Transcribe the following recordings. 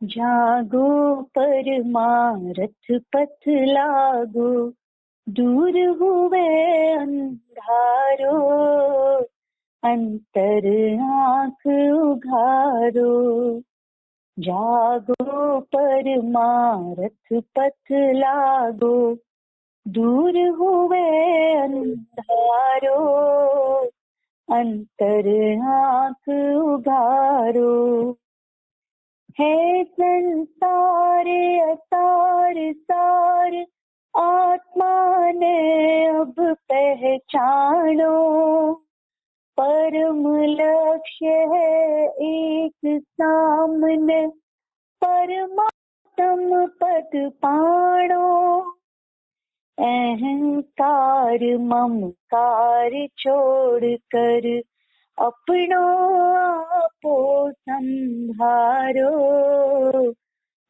जागो परमारथ पथ लागो, दूर हुए अंधारो, अंतर आँख उघारो। जागो परमारथ पथ लागो, दूर हुए अंधारो, अंतर आँख उघारो। है संसार असार सार, आत्मा ने अब पहचानो। परम लक्ष्य है एक सामने, परमात्म पद पाणो। अहंकार ममकार छोड़ कर, अपनो आपो संभारो।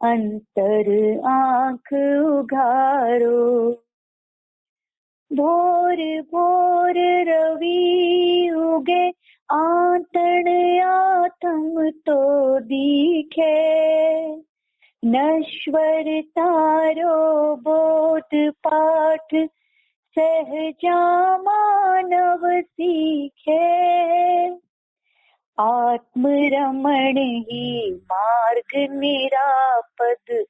अंतर आँख उघारो। भोर भोर रवि उगे, आतण आत्म तो दिखे। नश्वर तारो बोध पाठ, सहजा मानव सीखे। आत्म रमण ही मार्ग निरापद,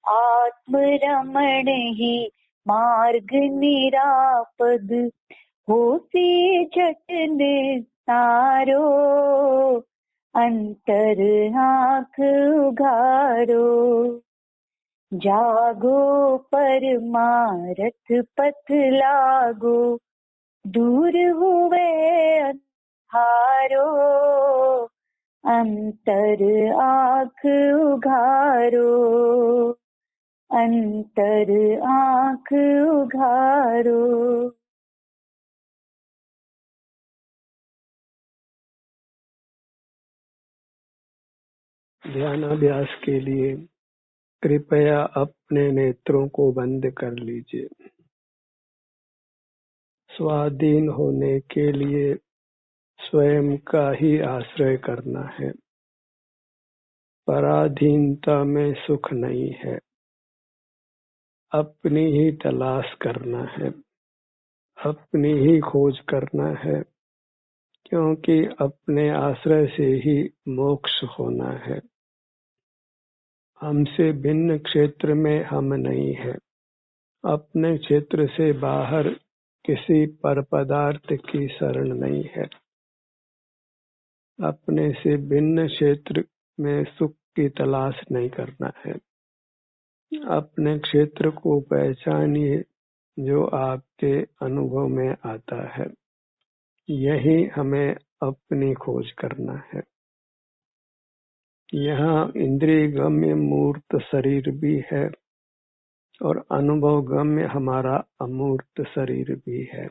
आत्म रमण ही मार्ग निरापद। होसी झट निस्तारो, अंतर आँख उघारो। जागो परमारथ पथ लागो, दूर हुए अंधारो, अंतर आँख उघारो। अंतर आँख उघारो। ध्यानाभ्यास के लिए कृपया अपने नेत्रों को बंद कर लीजिए। स्वाधीन होने के लिए स्वयं का ही आश्रय करना है। पराधीनता में सुख नहीं है, अपनी ही तलाश करना है, अपनी ही खोज करना है, क्योंकि अपने आश्रय से ही मोक्ष होना है। हमसे भिन्न क्षेत्र में हम नहीं है। अपने क्षेत्र से बाहर किसी पर पदार्थ की शरण नहीं है। अपने से भिन्न क्षेत्र में सुख की तलाश नहीं करना है। अपने क्षेत्र को पहचानिए जो आपके अनुभव में आता है। यही हमें अपनी खोज करना है। यहाँ इंद्रिय गम्य मूर्त शरीर भी है और अनुभव गम्य हमारा अमूर्त शरीर भी है।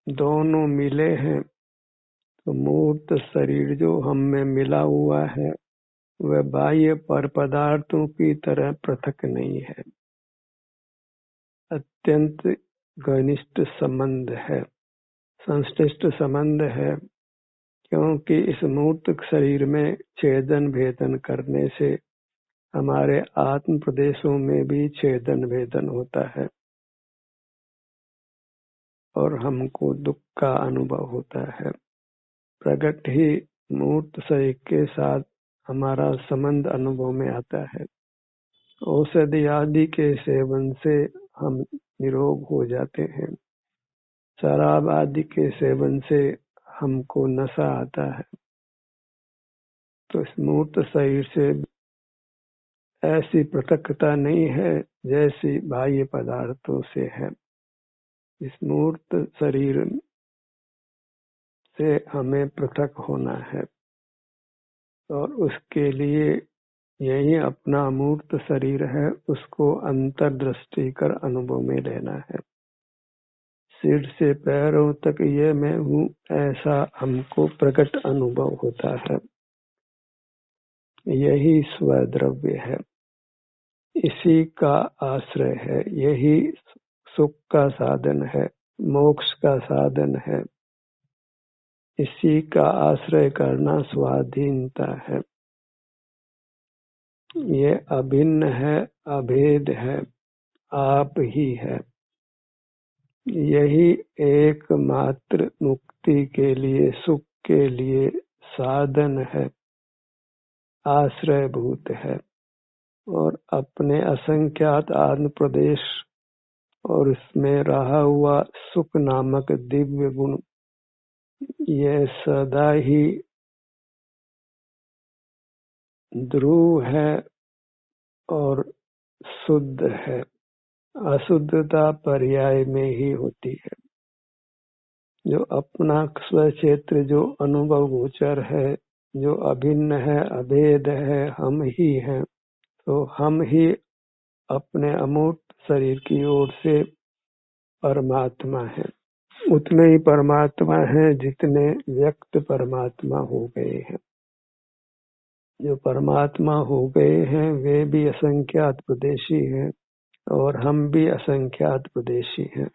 दोनों मिले हैं तो मूर्त शरीर जो हम में मिला हुआ है वह बाह्य पर पदार्थों की तरह पृथक नहीं है। अत्यंत घनिष्ठ संबंध है, संश्लिष्ट संबंध है, क्योंकि इस मूर्त शरीर में छेदन भेदन करने से हमारे आत्म प्रदेशों में भी छेदन भेदन होता है और हमको दुख का अनुभव होता है। प्रगट ही मूर्त शरीर के साथ हमारा संबंध अनुभव में आता है। औषधि आदि के सेवन से हम निरोग हो जाते हैं। शराब आदि के सेवन से हमको नशा आता है। तो इस मूर्त शरीर से ऐसी पृथकता नहीं है जैसी बाह्य पदार्थों से है। इस मूर्त शरीर से हमें पृथक होना है और उसके लिए यही अपना मूर्त शरीर है, उसको अंतर्दृष्टि कर अनुभव में लेना है। सिर से पैरों तक ये मैं हूँ, ऐसा हमको प्रकट अनुभव होता है। यही स्वद्रव्य है, इसी का आश्रय है, यही सुख का साधन है, मोक्ष का साधन है। इसी का आश्रय करना स्वाधीनता है। ये अभिन्न है, अभेद है, आप ही है। यही एकमात्र मुक्ति के लिए, सुख के लिए साधन है, आश्रयभूत है। और अपने असंख्यात आत्म प्रदेश और इसमें रहा हुआ सुख नामक दिव्य गुण, ये सदा ही ध्रुव है और शुद्ध है। अशुद्धता पर्याय में ही होती है। जो अपना स्वक्षेत्र जो अनुभव गोचर है, जो अभिन्न है, अभेद है, हम ही हैं, तो हम ही अपने अमूर्त शरीर की ओर से परमात्मा है। उतने ही परमात्मा हैं जितने व्यक्त परमात्मा हो गए हैं। जो परमात्मा हो गए हैं वे भी असंख्यात प्रदेशी हैं और हम भी असंख्यात प्रदेशी हैं।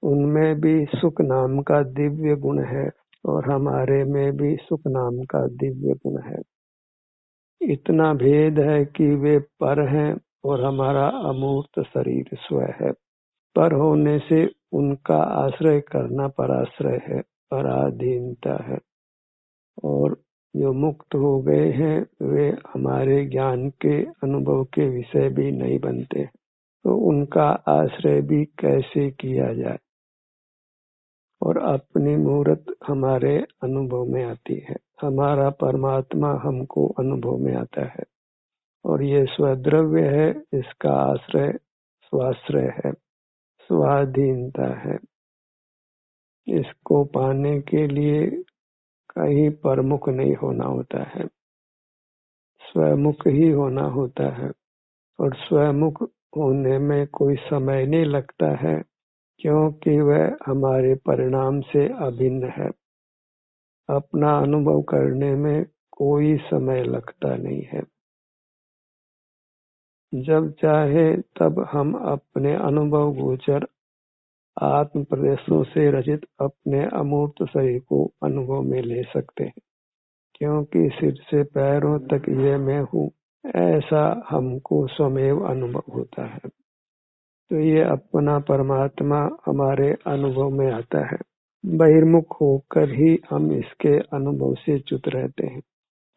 उनमें भी सुख नाम का दिव्य गुण है और हमारे में भी सुख नाम का दिव्य गुण है। इतना भेद है कि वे पर हैं और हमारा अमूर्त शरीर स्वयं है। पर होने से उनका आश्रय करना पराश्रय है, पराधीनता है। और जो मुक्त हो गए हैं वे हमारे ज्ञान के अनुभव के विषय भी नहीं बनते, तो उनका आश्रय भी कैसे किया जाए। और अपनी मूर्त हमारे अनुभव में आती है, हमारा परमात्मा हमको अनुभव में आता है और ये स्वद्रव्य है, इसका आश्रय स्वाश्रय है, स्वाधीनता है। इसको पाने के लिए कहीं परमुख नहीं होना होता है, स्वमुख ही होना होता है। और स्वमुख होने में कोई समय नहीं लगता है, क्योंकि वह हमारे परिणाम से अभिन्न है। अपना अनुभव करने में कोई समय लगता नहीं है। जब चाहे तब हम अपने अनुभव गोचर आत्म प्रदेशों से रचित अपने अमूर्त शरीर को अनुभव में ले सकते हैं, क्योंकि सिर से पैरों तक ये मैं हूँ, ऐसा हमको स्वमेव अनुभव होता है। तो ये अपना परमात्मा हमारे अनुभव में आता है। बहिर्मुख होकर ही हम इसके अनुभव से च्युत रहते हैं,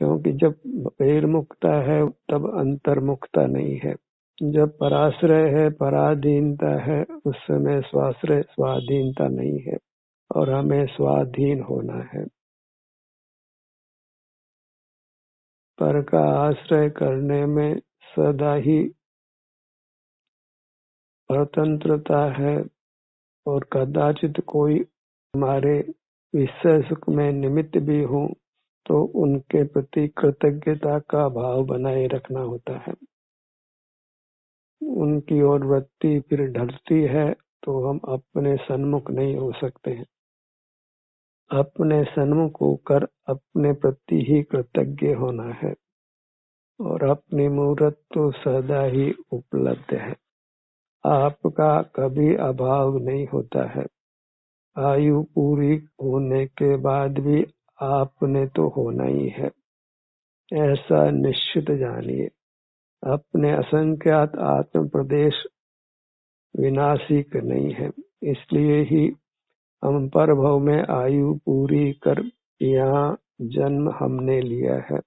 क्योंकि जब बहिर्मुखता है तब अंतर्मुखता नहीं है। जब पराश्रय है, पराधीनता है, उस समय स्वाश्रय स्वाधीनता नहीं है और हमें स्वाधीन होना है। पर का आश्रय करने में सदा ही स्वतंत्रता है और कदाचित कोई हमारे विषय सुख में निमित्त भी हो तो उनके प्रति कृतज्ञता का भाव बनाए रखना होता है। उनकी ओर वृत्ति फिर ढलती है तो हम अपने सन्मुख नहीं हो सकते हैं। अपने सन्मुख होकर अपने प्रति ही कृतज्ञ होना है और अपनी मूर्त तो सदा ही उपलब्ध है। आपका कभी अभाव नहीं होता है। आयु पूरी होने के बाद भी आपने तो होना ही है, ऐसा निश्चित जानिए। अपने असंख्यात आत्म प्रदेश विनाशिक नहीं है, इसलिए ही हम परभव में आयु पूरी कर यहाँ जन्म हमने लिया है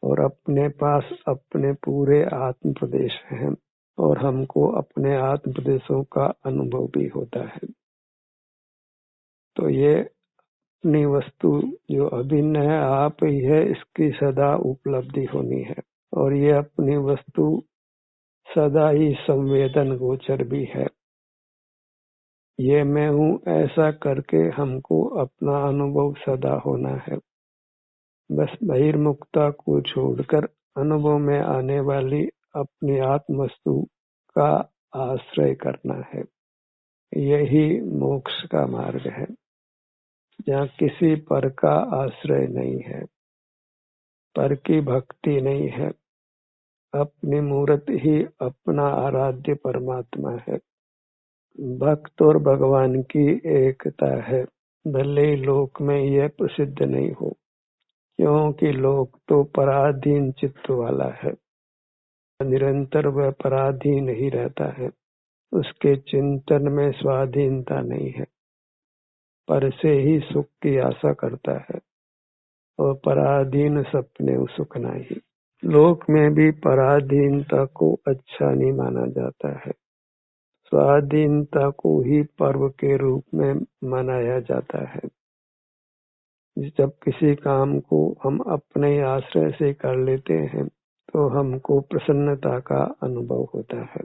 और अपने पास अपने पूरे आत्म प्रदेश हैं और हमको अपने आत्म प्रदेशों का अनुभव भी होता है। तो ये अपनी वस्तु जो अभिन्न है, आप ही है, इसकी सदा उपलब्धि होनी है और ये अपनी वस्तु सदा ही संवेदन गोचर भी है। ये मैं हूँ ऐसा करके हमको अपना अनुभव सदा होना है। बस बहिर्मुखता को छोड़कर अनुभव में आने वाली अपनी आत्म वस्तु का आश्रय करना है। यही मोक्ष का मार्ग है, जहाँ किसी पर का आश्रय नहीं है, पर की भक्ति नहीं है। अपनी मूर्त ही अपना आराध्य परमात्मा है। भक्त और भगवान की एकता है, भले ही लोक में यह प्रसिद्ध नहीं हो, क्योंकि लोक तो पराधीन चित्त वाला है। निरंतर वह पराधीन ही रहता है, उसके चिंतन में स्वाधीनता नहीं है, पर से ही सुख की आशा करता है और पराधीन सपने सुख नहीं। लोक में भी पराधीनता को अच्छा नहीं माना जाता है, स्वाधीनता को ही पर्व के रूप में मनाया जाता है। जब किसी काम को हम अपने आश्रय से कर लेते हैं तो हमको प्रसन्नता का अनुभव होता है।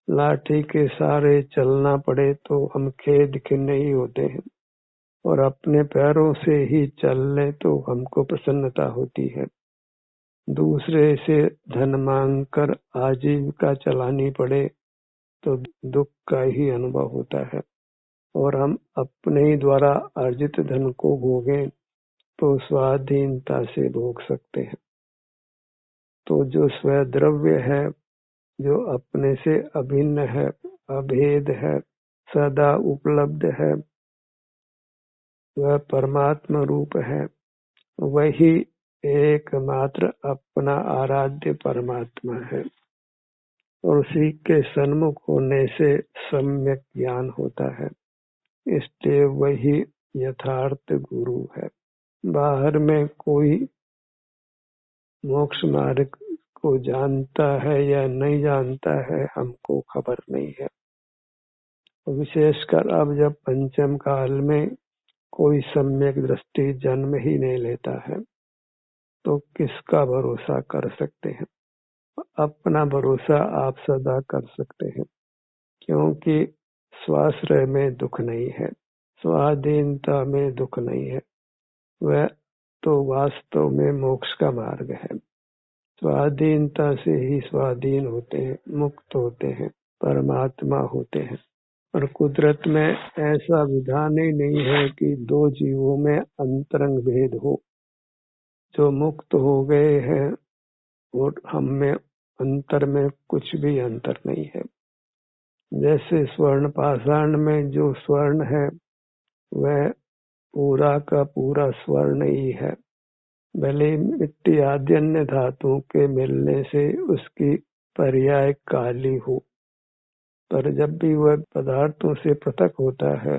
लाठी के सहारे चलना पड़े तो हम खेद खिन्न ही होते हैं, और अपने पैरों से ही चल ले तो हमको प्रसन्नता होती है। दूसरे से धन मांग कर आजीविका चलानी पड़े तो दुख का ही अनुभव होता है, और हम अपने ही द्वारा अर्जित धन को भोगें तो स्वाधीनता से भोग सकते हैं। तो जो स्वद्रव्य है, जो अपने से अभिन्न है, अभेद है, सदा उपलब्ध है, वह परमात्मा रूप है। वही एकमात्र अपना आराध्य परमात्मा है, और उसी के सन्मुख होने से सम्यक ज्ञान होता है। इसलिए वही यथार्थ गुरु है। बाहर में कोई मोक्ष मार्ग को जानता है या नहीं जानता है, हमको खबर नहीं है। विशेषकर अब जब पंचम काल में कोई सम्यक दृष्टि जन्म ही नहीं लेता है तो किसका भरोसा कर सकते हैं? अपना भरोसा आप सदा कर सकते हैं, क्योंकि स्वाश्रय में दुख नहीं है, स्वाधीनता में दुख नहीं है। वह तो वास्तव में मोक्ष का मार्ग है। स्वाधीनता से ही स्वाधीन होते हैं, मुक्त होते हैं, परमात्मा होते हैं। और कुदरत में ऐसा विधान ही नहीं है कि दो जीवों में अंतरंग भेद हो। जो मुक्त हो गए हैं और हम में अंतर में कुछ भी अंतर नहीं है। जैसे स्वर्ण पाषाण में जो स्वर्ण है वह पूरा का पूरा स्वर्ण ही है, भले मिट्टी आदि अन्य धातुओं के मिलने से उसकी पर्याय काली हो, पर जब भी वह पदार्थों से पृथक होता है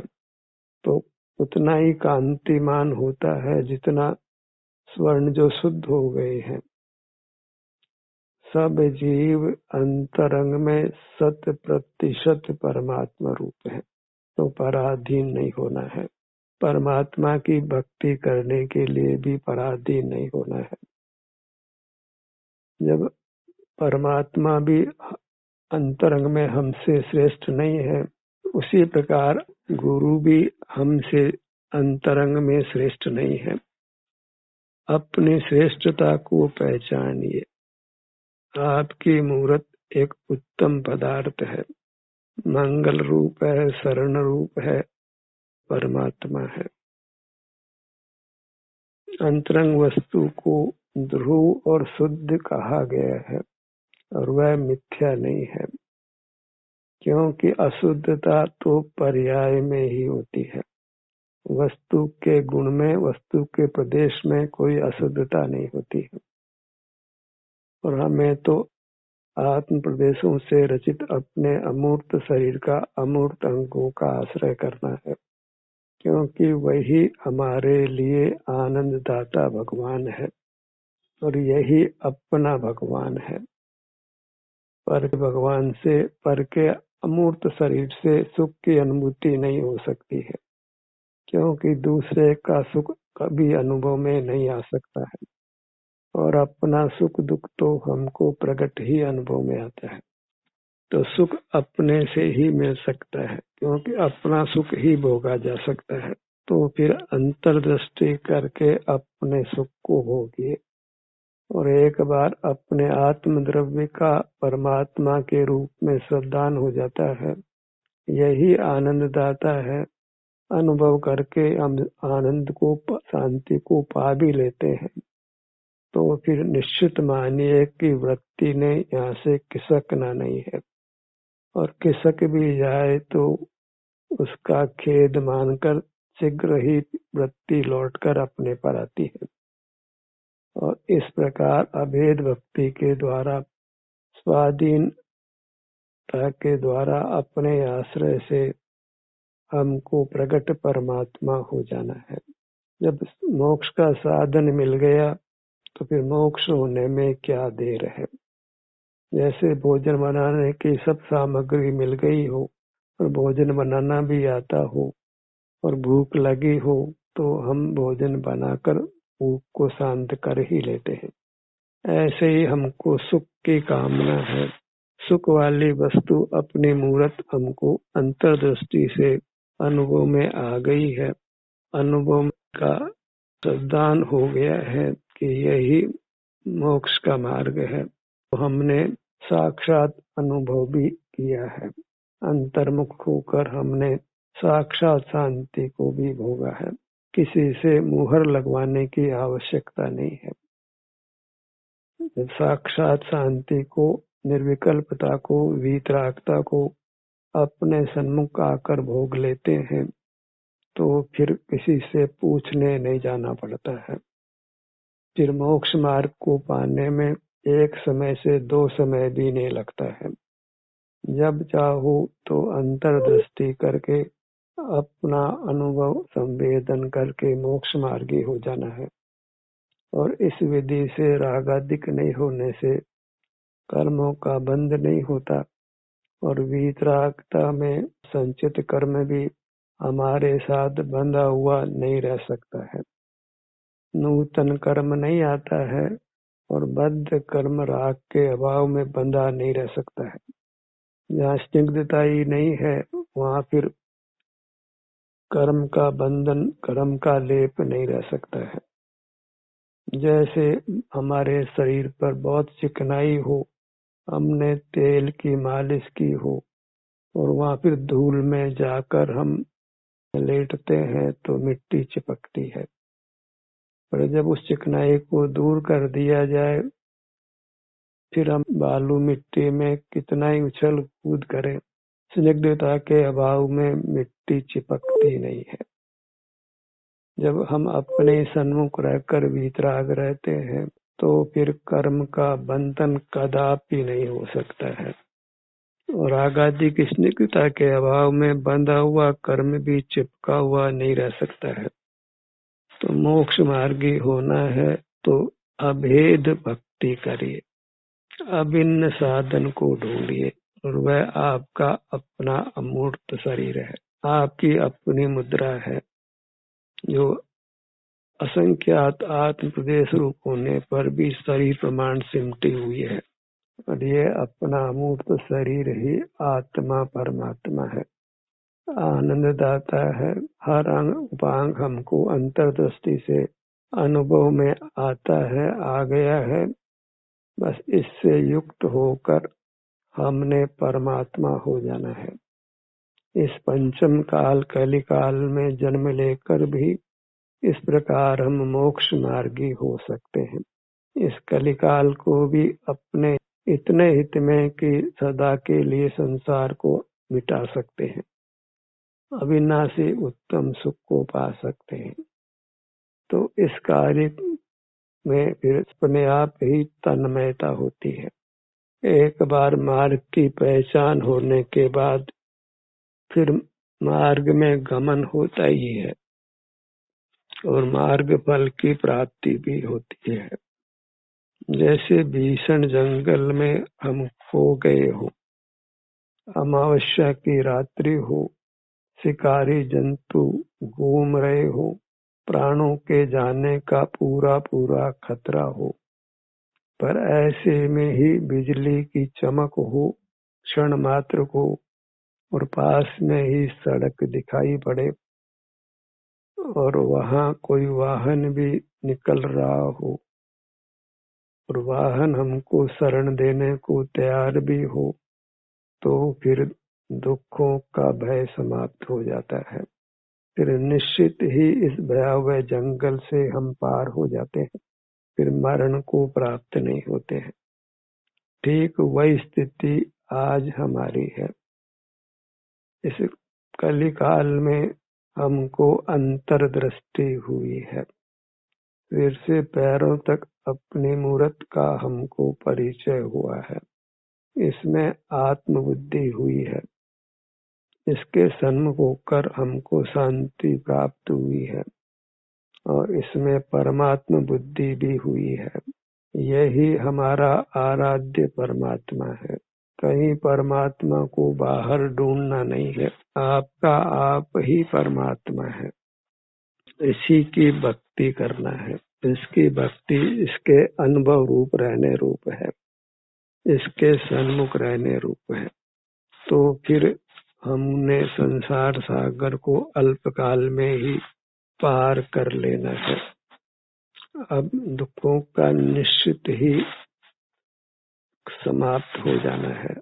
तो उतना ही कांतिमान होता है जितना स्वर्ण जो शुद्ध हो गए हैं। सब जीव अंतरंग में 100% परमात्मा रूप है, तो पराधीन नहीं होना है। परमात्मा की भक्ति करने के लिए भी पराधीन नहीं होना है। जब परमात्मा भी अंतरंग में हमसे श्रेष्ठ नहीं है, उसी प्रकार गुरु भी हमसे अंतरंग में श्रेष्ठ नहीं है। अपनी श्रेष्ठता को पहचानिए। आपकी मूर्त एक उत्तम पदार्थ है, मंगल रूप है, शरण रूप है, परमात्मा है। अंतरंग वस्तु को ध्रुव और शुद्ध कहा गया है, और वह मिथ्या नहीं है, क्योंकि अशुद्धता तो पर्याय में ही होती है। वस्तु के गुण में, वस्तु के प्रदेश में कोई अशुद्धता नहीं होती है। और हमें तो आत्म प्रदेशों से रचित अपने अमूर्त शरीर का अमूर्त अंगों का आश्रय करना है, क्योंकि वही हमारे लिए आनंद दाता भगवान है, और यही अपना भगवान है। पर भगवान से, पर के अमूर्त शरीर से सुख की अनुभूति नहीं हो सकती है, क्योंकि दूसरे का सुख कभी अनुभव में नहीं आ सकता है, और अपना सुख दुख तो हमको प्रकट ही अनुभव में आता है। तो सुख अपने से ही मिल सकता है, क्योंकि अपना सुख ही भोगा जा सकता है। तो फिर अंतर्दृष्टि करके अपने सुख को भोगिए, और एक बार अपने आत्म द्रव्य का परमात्मा के रूप में श्रद्धान हो जाता है, यही आनंद दाता है। अनुभव करके हम आनंद को, शांति को पा भी लेते हैं, तो फिर निश्चित मानिए कि वृत्ति ने यहाँ से खिसकना नहीं है, और खिसक भी जाए तो उसका खेद मानकर शीघ्र ही वृत्ति लौटकर अपने पर आती है। और इस प्रकार अभेद भक्ति के द्वारा स्वाधीनता के द्वारा अपने आश्रय से हमको प्रकट परमात्मा हो जाना है। जब मोक्ष का साधन मिल गया तो फिर मोक्ष होने में क्या देर है। जैसे भोजन बनाने की सब सामग्री मिल गई हो और भोजन बनाना भी आता हो और भूख लगी हो तो हम भोजन बनाकर भूख को शांत कर ही लेते हैं। ऐसे ही हमको सुख की कामना है। सुख वाली वस्तु अपनी मूर्त हमको अंतर्दृष्टि से अनुभव में आ गई है। अनुभव का सिद्धांत हो गया है कि यही मोक्ष का मार्ग है। तो हमने साक्षात अनुभव भी किया है। अंतर्मुख होकर हमने साक्षात शांति को भी भोगा है। किसी से मुहर लगवाने की आवश्यकता नहीं है। जब साक्षात शांति को, निर्विकल्पता को, वीतरागता को अपने सन्मुख आकर भोग लेते हैं तो फिर किसी से पूछने नहीं जाना पड़ता है। फिर मोक्ष मार्ग को पाने में एक समय से 2 समय भी नहीं लगता है। जब चाहो तो अंतर्दृष्टि करके अपना अनुभव संवेदन करके मोक्ष मार्गी हो जाना है। और इस विधि से रागादिक नहीं होने से कर्मों का बंध नहीं होता और वीतरागता में संचित कर्म भी हमारे साथ बंधा हुआ नहीं रह सकता है। नूतन कर्म नहीं आता है और बद्ध कर्म राग के अभाव में बंधा नहीं रह सकता है। जहाँ स्निग्धता ही नहीं है वहाँ फिर कर्म का बंधन, कर्म का लेप नहीं रह सकता है। जैसे हमारे शरीर पर बहुत चिकनाई हो, हमने तेल की मालिश की हो और वहाँ फिर धूल में जाकर हम लेटते हैं तो मिट्टी चिपकती है। पर जब उस चिकनाई को दूर कर दिया जाए फिर हम बालू मिट्टी में कितना ही उछल कूद करें, स्निग्धता के अभाव में मिट्टी चिपकती नहीं है। जब हम अपने सन्मुख रहकर वीतराग रहते हैं तो फिर कर्म का बंधन कदापि नहीं हो सकता है और रागादि की स्निग्धता के अभाव में बंधा हुआ कर्म भी चिपका हुआ नहीं रह सकता है। तो मोक्ष मार्गी होना है तो अभेद भक्ति करिए, अभिन्न साधन को ढूंढिए और वह आपका अपना अमूर्त शरीर है, आपकी अपनी मुद्रा है जो असंख्यात आत्म प्रदेश रूप होने पर भी शरीर प्रमाण सिमटी हुई है। और ये अपना अमूर्त शरीर ही आत्मा परमात्मा है, आनंद दाता है। हर अंग उपांग हमको अंतर्दृष्टि से अनुभव में आता है, आ गया है। बस इससे युक्त होकर हमने परमात्मा हो जाना है। इस पंचम काल कलिकाल में जन्म लेकर भी इस प्रकार हम मोक्ष मार्गी हो सकते हैं। इस कलिकाल को भी अपने इतने हित में कि सदा के लिए संसार को मिटा सकते हैं, अविनाशी उत्तम सुख को पा सकते हैं। तो इस कार्य में फिर अपने आप ही तन्मयता होती है। एक बार मार्ग की पहचान होने के बाद फिर मार्ग में गमन होता ही है और मार्ग फल की प्राप्ति भी होती है। जैसे भीषण जंगल में हम खो गए हो, अमावस्या की रात्रि हो, शिकारी जंतु घूम रहे हो, प्राणों के जाने का पूरा पूरा खतरा हो, पर ऐसे में ही बिजली की चमक हो क्षण मात्र को और पास में ही सड़क दिखाई पड़े और वहां कोई वाहन भी निकल रहा हो और वाहन हमको शरण देने को तैयार भी हो तो फिर दुखों का भय समाप्त हो जाता है। फिर निश्चित ही इस भयावह जंगल से हम पार हो जाते हैं, फिर मरण को प्राप्त नहीं होते हैं। ठीक वही स्थिति आज हमारी है। इस कलिकाल में हमको अंतर्दृष्टि हुई है, सिर से पैरों तक अपनी मूर्त का हमको परिचय हुआ है। इसमें आत्मबुद्धि हुई है। इसके सन्मुख होकर हमको शांति प्राप्त हुई है और इसमें परमात्मा बुद्धि भी हुई है। यही हमारा आराध्य परमात्मा है। कहीं परमात्मा को बाहर ढूंढना नहीं है, आपका आप ही परमात्मा है। इसी की भक्ति करना है। इसकी भक्ति इसके अनुभव रूप रहने रूप है, इसके सन्मुख रहने रूप है। तो फिर हमने संसार सागर को अल्पकाल में ही पार कर लेना है। अब दुखों का निश्चित ही समाप्त हो जाना है।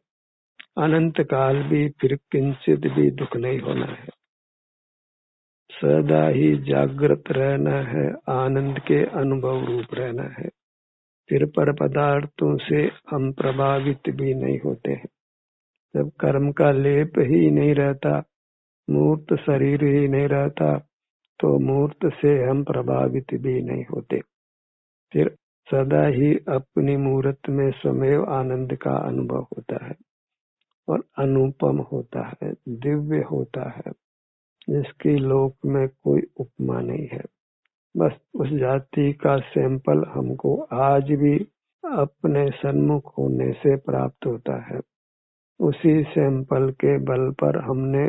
अनंत काल भी फिर किंचित भी दुख नहीं होना है। सदा ही जागृत रहना है, आनंद के अनुभव रूप रहना है। फिर पर पदार्थों से हम प्रभावित भी नहीं होते हैं। जब कर्म का लेप ही नहीं रहता, मूर्त शरीर ही नहीं रहता, तो मूर्त से हम प्रभावित भी नहीं होते। फिर सदा ही अपनी मूर्त में स्वमेव आनंद का अनुभव होता है और अनुपम होता है, दिव्य होता है, जिसकी लोक में कोई उपमा नहीं है। बस उस जाति का सैंपल हमको आज भी अपने सन्मुख होने से प्राप्त होता है। उसी सैंपल के बल पर हमने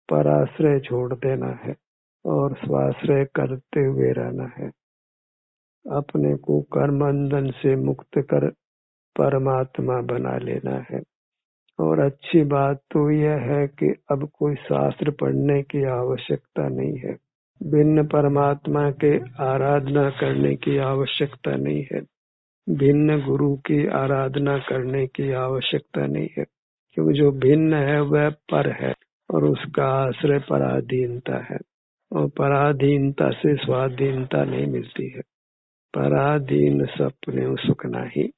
पराश्रय छोड़ देना है और स्वाश्रय करते हुए रहना है। अपने को कर्म बंधन से मुक्त कर परमात्मा बना लेना है। और अच्छी बात तो यह है कि अब कोई शास्त्र पढ़ने की आवश्यकता नहीं है, भिन्न परमात्मा के आराधना करने की आवश्यकता नहीं है, भिन्न गुरु की आराधना करने की आवश्यकता नहीं है, क्योंकि जो भिन्न है वह पर है और उसका आश्रय पराधीनता है, और पराधीनता से स्वाधीनता नहीं मिलती है। पराधीन सपने सुख नाही,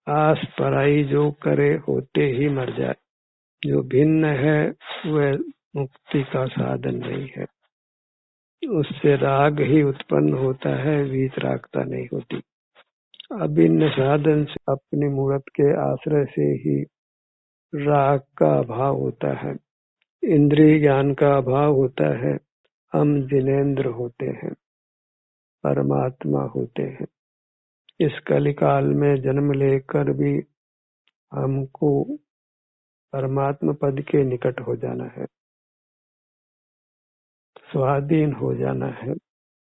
आस पराई जो करे होते ही मर जाए। जो भिन्न है वह मुक्ति का साधन नहीं है, उससे राग ही उत्पन्न होता है, वीतरागता नहीं होती। अभिन्न साधन से अपनी मूर्त के आश्रय से ही राग का अभाव होता है, इंद्रिय ज्ञान का अभाव होता है, हम जिनेंद्र होते हैं, परमात्मा होते हैं। इस कलिकाल में जन्म लेकर भी हमको परमात्मा पद के निकट हो जाना है, स्वाधीन हो जाना है,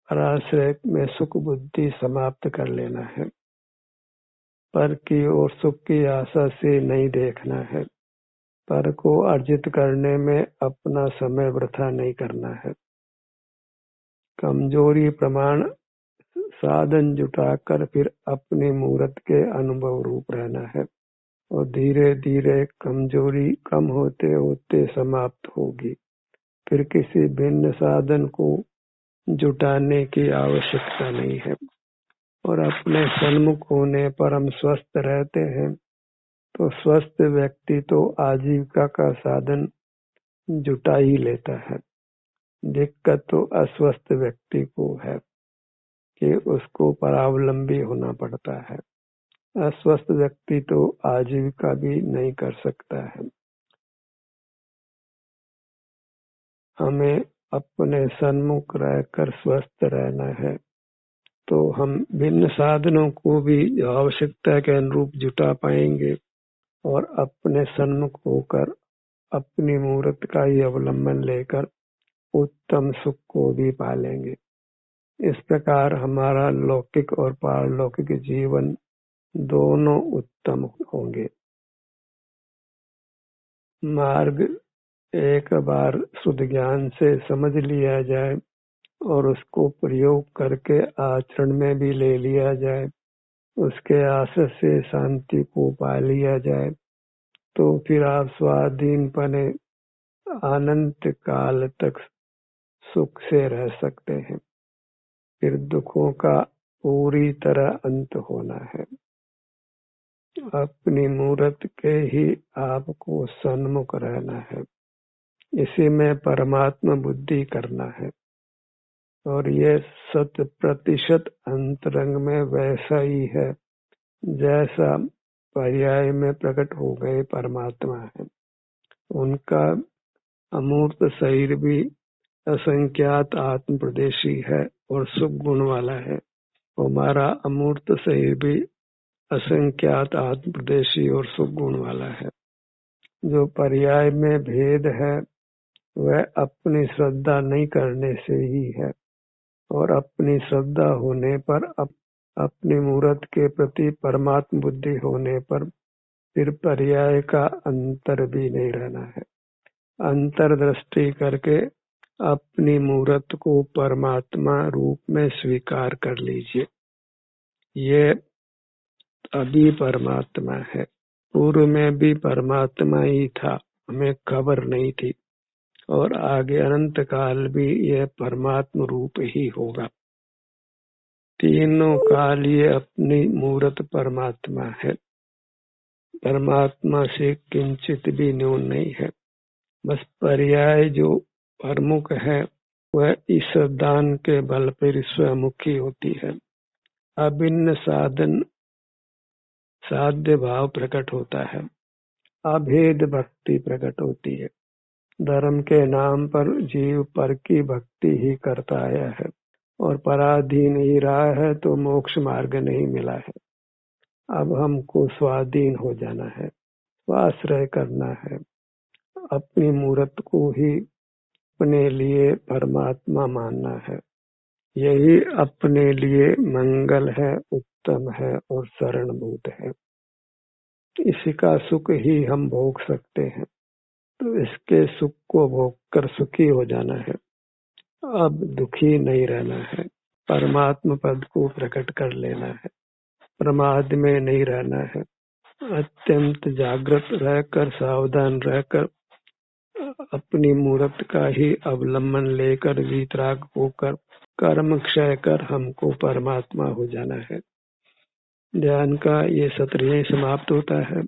पराश्रय में सुख बुद्धि समाप्त कर लेना है, पर की ओर सुख की आशा से नहीं देखना है, पर को अर्जित करने में अपना समय वृथा नहीं करना है। कमजोरी प्रमाण साधन जुटाकर फिर अपनी मूर्त के अनुभव रूप रहना है, और धीरे धीरे कमजोरी कम होते होते समाप्त होगी। फिर किसी भिन्न साधन को जुटाने की आवश्यकता नहीं है, और अपने सन्मुख होने पर हम स्वस्थ रहते हैं। तो स्वस्थ व्यक्ति तो आजीविका का साधन जुटा ही लेता है। दिक्कत तो अस्वस्थ व्यक्ति को है कि उसको परावलंबी होना पड़ता है। अस्वस्थ व्यक्ति तो आजीविका भी नहीं कर सकता है। हमें अपने सन्मुख रहकर स्वस्थ रहना है, तो हम भिन्न साधनों को भी आवश्यकता के अनुरूप जुटा पाएंगे और अपने सन्मुख होकर अपनी मूर्त का ही अवलंबन लेकर उत्तम सुख को भी पालेंगे। इस प्रकार हमारा लौकिक और पारलौकिक जीवन दोनों उत्तम होंगे। मार्ग एक बार शुद्ध ज्ञान से समझ लिया जाए और उसको प्रयोग करके आचरण में भी ले लिया जाए, उसके आश्रय से शांति को पा लिया जाए, तो फिर आप स्वाधीन पने अनंत काल तक सुख से रह सकते हैं। फिर दुखों का पूरी तरह अंत होना है। अपनी मूर्त के ही आपको सन्मुख रहना है, इसी में परमात्मा बुद्धि करना है, और ये 100% अंतरंग में वैसा ही है जैसा पर्याय में प्रकट हो गए परमात्मा है। उनका अमूर्त शरीर भी असंख्यात आत्म प्रदेशी है और सुख गुण वाला है। हमारा अमूर्त शरीर भी असंख्यात आत्म प्रदेशी और सुख गुण वाला है। जो पर्याय में भेद है वह अपनी श्रद्धा नहीं करने से ही है, और अपनी श्रद्धा होने पर अपनी मूर्त के प्रति परमात्म बुद्धि होने पर फिर पर्याय का अंतर भी नहीं रहना है। अंतर्दृष्टि करके अपनी मूर्त को परमात्मा रूप में स्वीकार कर लीजिए। ये अभी परमात्मा है, पूर्व में भी परमात्मा ही था, हमें खबर नहीं थी, और आगे अनंत काल भी यह परमात्म रूप ही होगा। तीनों काल ये अपनी मूर्त परमात्मा है। परमात्मा से किंचित भी न्यून नहीं है। बस पर्याय जो प्रमुख है वह इस दान के बल पर स्वमुखी होती है। अभिन्न साध्य भाव प्रकट होता है, अभेद भक्ति प्रकट होती है। धर्म के नाम पर जीव पर की भक्ति ही करता आया है और पराधीन ही रहा है, तो मोक्ष मार्ग नहीं मिला है। अब हमको स्वाधीन हो जाना है, स्वाश्रय करना है, अपनी मूर्त को ही अपने लिए परमात्मा मानना है। यही अपने लिए मंगल है, उत्तम है और शरणभूत है। इसी का सुख ही हम भोग सकते हैं, तो इसके सुख को भोग कर सुखी हो जाना है। अब दुखी नहीं रहना है, परमात्मा पद को प्रकट कर लेना है, प्रमाद में नहीं रहना है, अत्यंत जागृत रहकर सावधान रहकर अपनी मूर्त का ही अवलंबन लेकर वीतराग होकर कर्म क्षय कर हमको परमात्मा हो जाना है। ध्यान का ये सत्र यहीं समाप्त होता है।